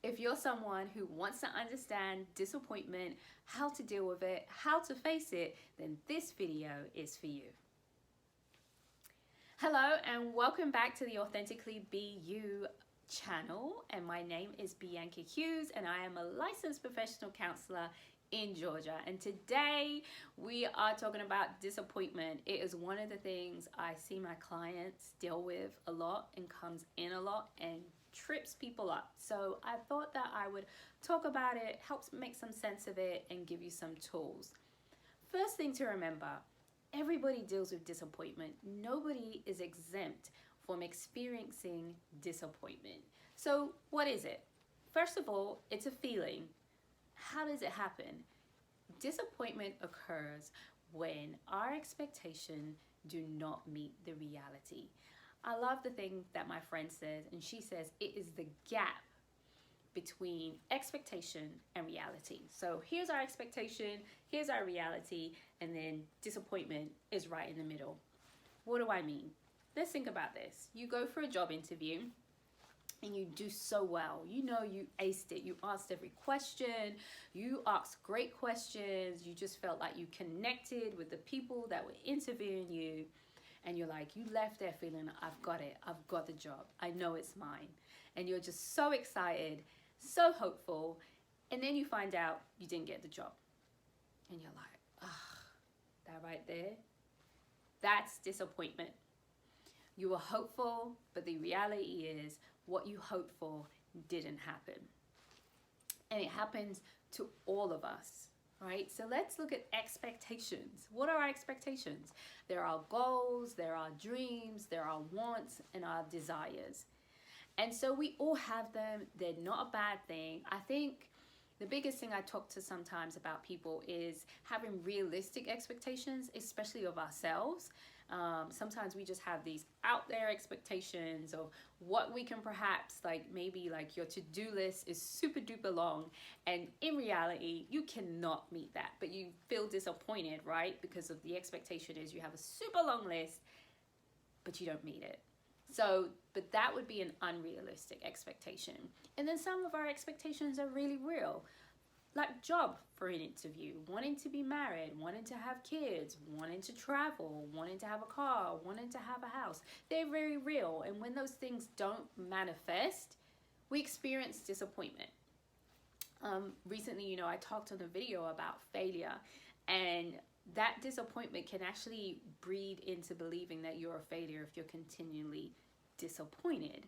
If you're someone who wants to understand disappointment, how to deal with it, how to face it, then this video is for you. Hello and welcome back to the Authentically Be You channel, and my name is Bianca Hughes and I am a licensed professional counselor in Georgia, and today we are talking about disappointment. It is one of the things I see my clients deal with a lot and comes in a lot and trips people up. So I thought that I would talk about it, help make some sense of it, and give you some tools. First thing to remember, everybody deals with disappointment. Nobody is exempt from experiencing disappointment. So what is it? First of all, it's a feeling. How does it happen? Disappointment occurs when our expectations do not meet the reality. I love the thing that my friend says, and she says it is the gap between expectation and reality. So here's our expectation, here's our reality, and then disappointment is right in the middle. What do I mean? Let's think about this. You go for a job interview and you do so well. You know you aced it. You asked every question. You asked great questions. You just felt like you connected with the people that were interviewing you. And you're like, you left there feeling, I've got it. I've got the job. I know it's mine. And you're just so excited, so hopeful. And then you find out you didn't get the job. And you're like, ah, that right there, that's disappointment. You were hopeful, but the reality is what you hoped for didn't happen. And it happens to all of us, right? So let's look at expectations. What are our expectations? There are goals, there are dreams, there are wants, and our desires. And so we all have them. They're not a bad thing. I think the biggest thing I talk to sometimes about people is having realistic expectations, especially of ourselves. Sometimes we just have these out there expectations of what we can perhaps, like maybe like your to-do list is super duper long, and in reality you cannot meet that, but you feel disappointed, right? Because of the expectation is you have a super long list but you don't meet it. So, but that would be an unrealistic expectation. And then some of our expectations are really real. Like job for an interview, wanting to be married, wanting to have kids, wanting to travel, wanting to have a car, wanting to have a house. They're very real. And when those things don't manifest, we experience disappointment. Recently, I talked on a video about failure, and that disappointment can actually breed into believing that you're a failure if you're continually disappointed.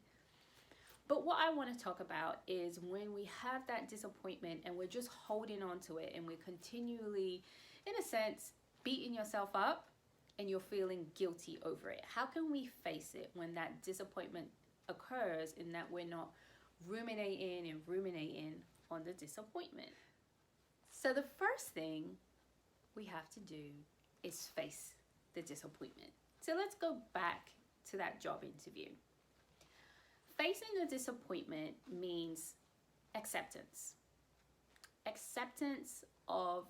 But what I want to talk about is when we have that disappointment and we're just holding on to it and we're continually, in a sense, beating yourself up and you're feeling guilty over it. How can we face it when that disappointment occurs and that we're not ruminating on the disappointment? So the first thing we have to do is face the disappointment. So let's go back to that job interview. Facing the disappointment means acceptance. Acceptance of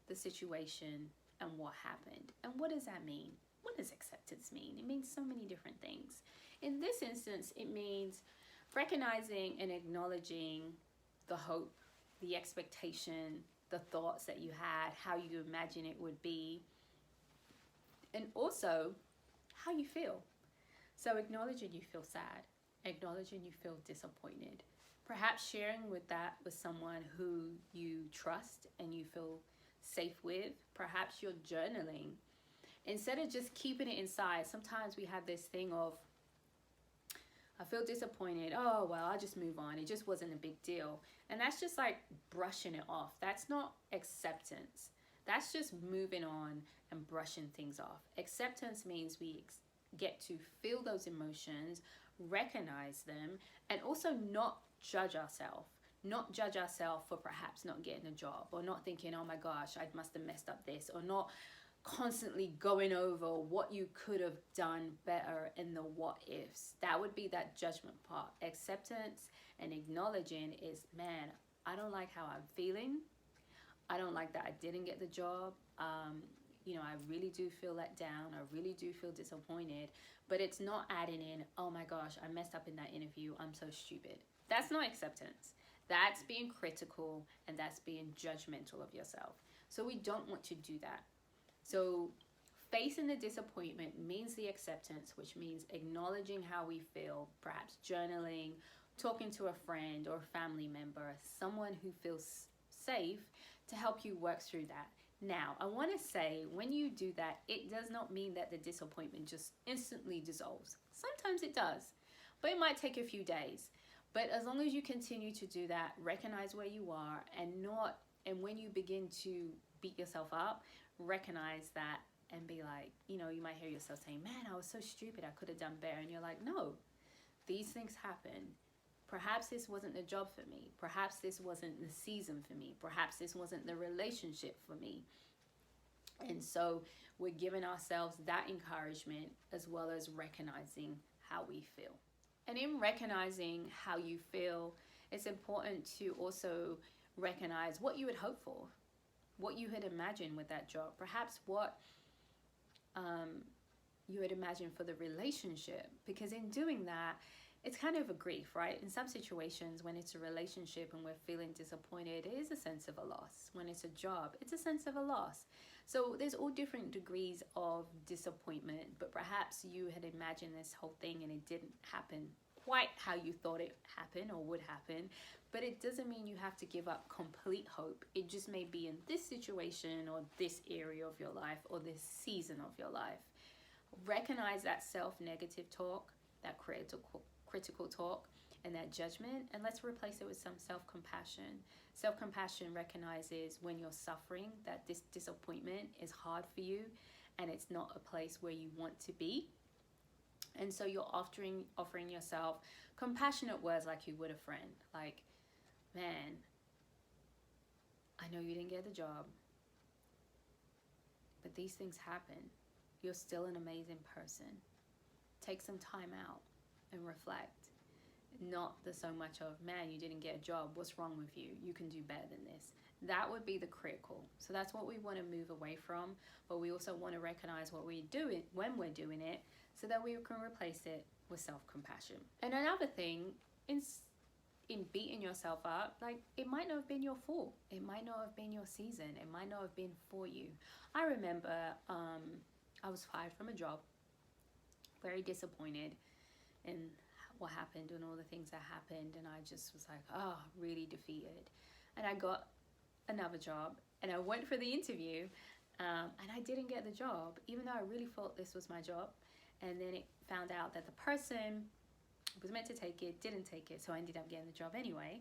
the situation and what happened. And what does that mean? What does acceptance mean? It means so many different things. In this instance, it means recognizing and acknowledging the hope, the expectation, the thoughts that you had, how you imagine it would be, and also how you feel. So acknowledging you feel sad, acknowledging you feel disappointed, perhaps sharing with someone who you trust and you feel safe with. Perhaps you're journaling. Instead of just keeping it inside, sometimes we have this thing of, I feel disappointed. Oh, well, I'll just move on. It just wasn't a big deal. And that's just like brushing it off. That's not acceptance. That's just moving on and brushing things off. Acceptance means we get to feel those emotions, recognize them, and also not judge ourselves. Not judge ourselves for perhaps not getting a job, or not thinking, oh my gosh, I must have messed up this, or not constantly going over what you could have done better in the what ifs. That would be that judgment part. Acceptance and acknowledging is, man, I don't like how I'm feeling. I don't like that I didn't get the job. I really do feel let down. I really do feel disappointed. But it's not adding in, oh my gosh, I messed up in that interview. I'm so stupid. That's not acceptance. That's being critical and that's being judgmental of yourself. So we don't want to do that. So facing the disappointment means the acceptance, which means acknowledging how we feel, perhaps journaling, talking to a friend or a family member, someone who feels safe to help you work through that. Now, I want to say when you do that, it does not mean that the disappointment just instantly dissolves. Sometimes it does, but it might take a few days. But as long as you continue to do that, recognize where you are and when you begin to beat yourself up, recognize that and be like, you might hear yourself saying, man, I was so stupid, I could have done better. And you're like, no, these things happen. Perhaps this wasn't the job for me. Perhaps this wasn't the season for me. Perhaps this wasn't the relationship for me. And so we're giving ourselves that encouragement as well as recognizing how we feel. And in recognizing how you feel, it's important to also recognize what you had hoped for, what you had imagined with that job, perhaps what you had imagined for the relationship. Because in doing that, it's kind of a grief, right? In some situations, when it's a relationship and we're feeling disappointed, it is a sense of a loss. When it's a job, it's a sense of a loss. So there's all different degrees of disappointment, but perhaps you had imagined this whole thing and it didn't happen quite how you thought it happened or would happen. But it doesn't mean you have to give up complete hope. It just may be in this situation or this area of your life or this season of your life. Recognize that self-negative talk, that critical talk, and that judgment, and let's replace it with some self-compassion. Self-compassion recognizes when you're suffering, that this disappointment is hard for you and it's not a place where you want to be. And so you're offering yourself compassionate words like you would a friend. Like, man, I know you didn't get the job, but these things happen. You're still an amazing person. Take some time out and reflect. Not so much of, man, you didn't get a job, what's wrong with you? You can do better than this. That would be the critical. So that's what we want to move away from, but we also want to recognize what we're doing when we're doing it so that we can replace it with self-compassion. And another thing, in beating yourself up, like, it might not have been your fault. It might not have been your season. It might not have been for you. I remember I was fired from a job, very disappointed in what happened and all the things that happened, and I just was like, really defeated. And I got another job and I went for the interview and I didn't get the job, even though I really thought this was my job. And then it found out that the person was meant to take it didn't take it, so I ended up getting the job anyway.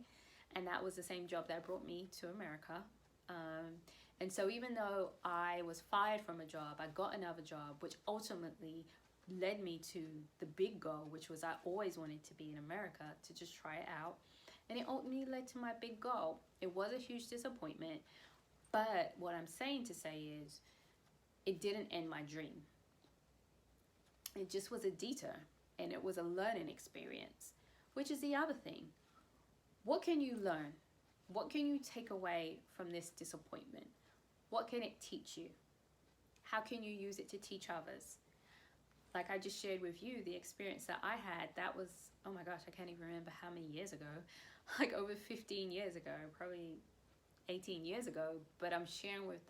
And that was the same job that brought me to America. And so even though I was fired from a job, I got another job, which ultimately led me to the big goal, which was I always wanted to be in America, to just try it out. And it ultimately led to my big goal. It was a huge disappointment, but what I'm saying to say is it didn't end my dream. It just was a detour, and it was a learning experience, which is the other thing. What can you learn? What can you take away from this disappointment? What can it teach you? How can you use it to teach others? Like I just shared with you, the experience that I had, that was, oh my gosh, I can't even remember how many years ago, like over 15 years ago, probably 18 years ago, but I'm sharing with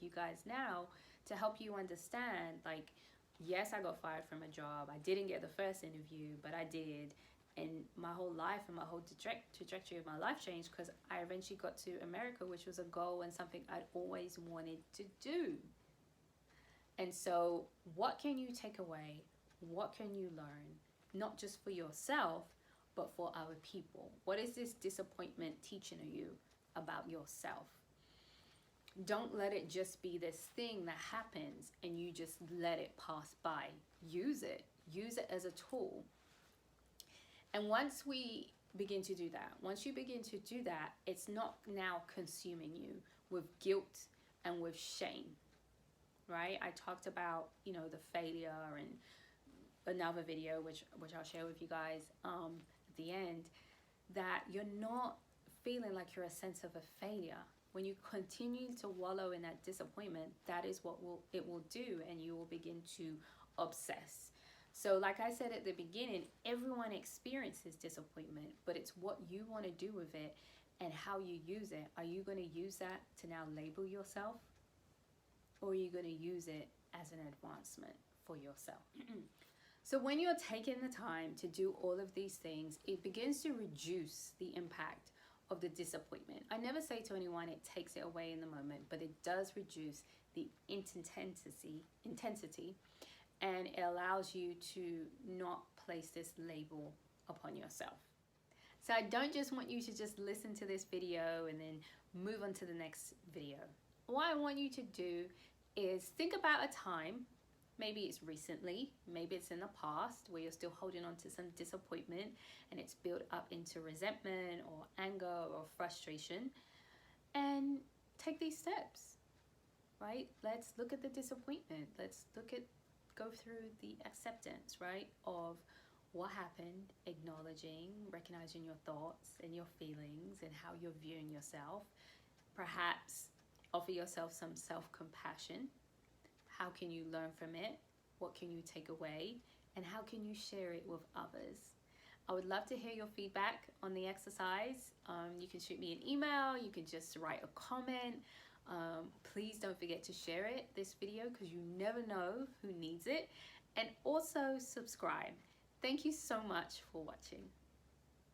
you guys now, to help you understand, like, yes, I got fired from a job. I didn't get the first interview, but I did. And my whole life and my whole trajectory of my life changed because I eventually got to America, which was a goal and something I'd always wanted to do. And so what can you take away? What can you learn? Not just for yourself, but for other people. What is this disappointment teaching you about yourself? Don't let it just be this thing that happens and you just let it pass by. Use it. Use it as a tool. And once we begin to do that, it's not now consuming you with guilt and with shame, right? I talked about, the failure in another video, which I'll share with you guys at the end, that you're not feeling like you're a sense of a failure. When you continue to wallow in that disappointment, that is what it will do, and you will begin to obsess. So like I said at the beginning, everyone experiences disappointment, but it's what you want to do with it and how you use it. Are you going to use that to now label yourself, or are you going to use it as an advancement for yourself? So when you're taking the time to do all of these things, it begins to reduce the impact of the disappointment. I never say to anyone it takes it away in the moment, but it does reduce the intensity, and it allows you to not place this label upon yourself. So I don't just want you to just listen to this video and then move on to the next video. What I want you to do is think about a time, maybe it's recently, maybe it's in the past, where you're still holding on to some disappointment and it's built up into resentment or anger or frustration, and take these steps, right? Let's look at the disappointment. Let's go through the acceptance, right, of what happened, acknowledging, recognizing your thoughts and your feelings and how you're viewing yourself. Perhaps offer yourself some self-compassion. How can you learn from it? What can you take away? And how can you share it with others? I would love to hear your feedback on the exercise. You can shoot me an email. You can just write a comment. Please don't forget to share this video, because you never know who needs it. And also subscribe. Thank you so much for watching.